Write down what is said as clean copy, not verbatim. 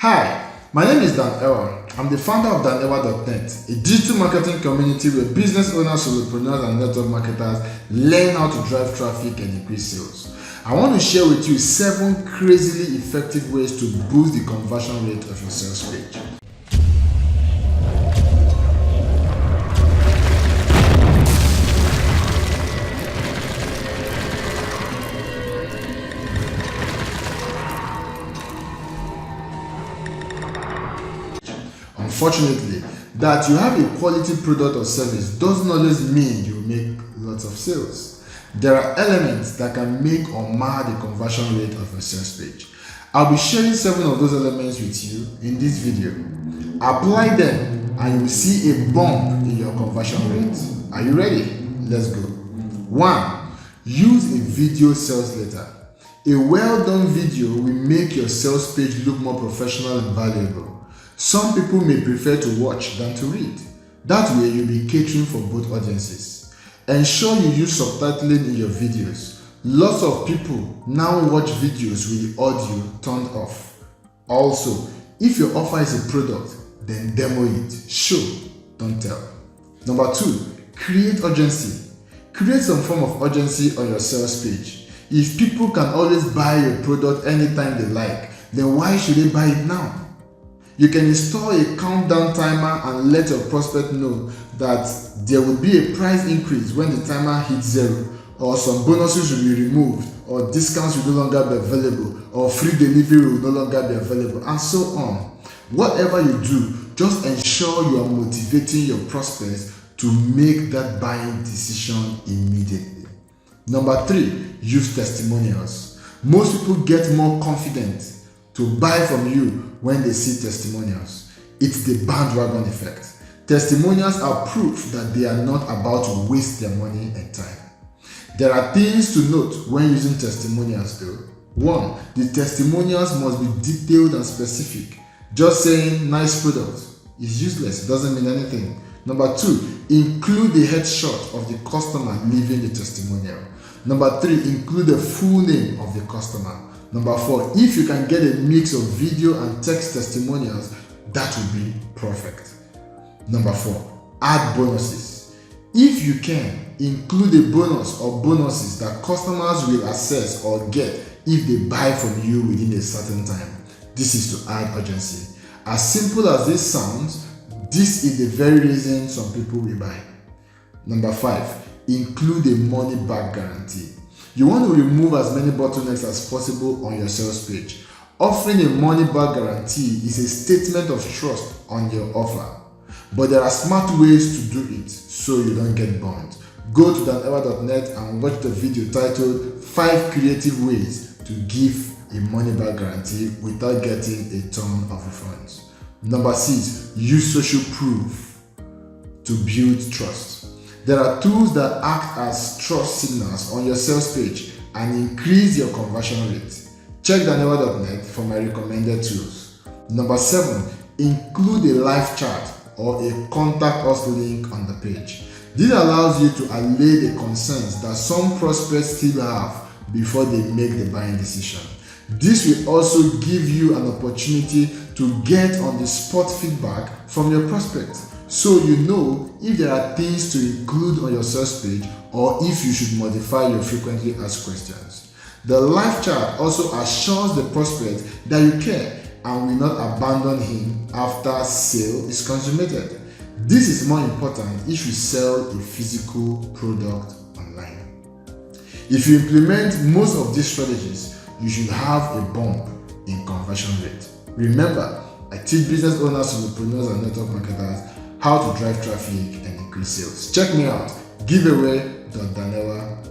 Hi, my name is Dan Ewa. I'm the founder of danewa.net, a digital marketing community where business owners, solopreneurs, and network marketers learn how to drive traffic and increase sales. I want to share with you 7 crazily effective ways to boost the conversion rate of your sales page. Unfortunately, that you have a quality product or service doesn't always mean you make lots of sales. There are elements that can make or mar the conversion rate of your sales page. I'll be sharing 7 of those elements with you in this video. Apply them and you will see a bump in your conversion rate. Are you ready? Let's go. 1. Use a video sales letter. A well-done video will make your sales page look more professional and valuable. Some people may prefer to watch than to read. That way you'll be catering for both audiences. Ensure you use subtitling in your videos. Lots of people now watch videos with the audio turned off. Also, if your offer is a product, then demo it. Show, don't tell. Number 2, create urgency. Create some form of urgency on your sales page. If people can always buy your product anytime they like, then why should they buy it now? You can install a countdown timer and let your prospect know that there will be a price increase when the timer hits 0, or some bonuses will be removed, or discounts will no longer be available, or free delivery will no longer be available, and so on. Whatever you do, just ensure you are motivating your prospects to make that buying decision immediately. Number 3, use testimonials. Most people get more confident to buy from you when they see testimonials. It's the bandwagon effect. Testimonials are proof that they are not about to waste their money and time. There are things to note when using testimonials though. 1. The testimonials must be detailed and specific. Just saying nice product is useless, it doesn't mean anything. Number 2, include the headshot of the customer leaving the testimonial. Number 3, include the full name of the customer. Number 4, if you can get a mix of video and text testimonials, that would be perfect. Number 4, add bonuses. If you can, include a bonus or bonuses that customers will access or get if they buy from you within a certain time. This is to add urgency. As simple as this sounds, this is the very reason some people will buy. Number 5, include a money back guarantee. You want to remove as many bottlenecks as possible on your sales page. Offering a money back guarantee is a statement of trust on your offer. But there are smart ways to do it so you don't get burned. Go to danewa.net and watch the video titled 5 creative ways to give a money back guarantee without getting a ton of refunds. Number 6, use social proof to build trust. There are tools that act as trust signals on your sales page and increase your conversion rate. Check danewa.net for my recommended tools. Number 7, include a live chat or a contact us link on the page. This allows you to allay the concerns that some prospects still have before they make the buying decision. This will also give you an opportunity to get on the spot feedback from your prospects, so you know if there are things to include on your sales page or if you should modify your frequently asked questions. The live chat also assures the prospect that you care and will not abandon him after sale is consummated. This is more important if you sell a physical product online. If you implement most of these strategies, you should have a bump in conversion rate. Remember, I teach business owners, solopreneurs, and network marketers how to drive traffic and increase sales. Check me out, giveaway.danewa.net.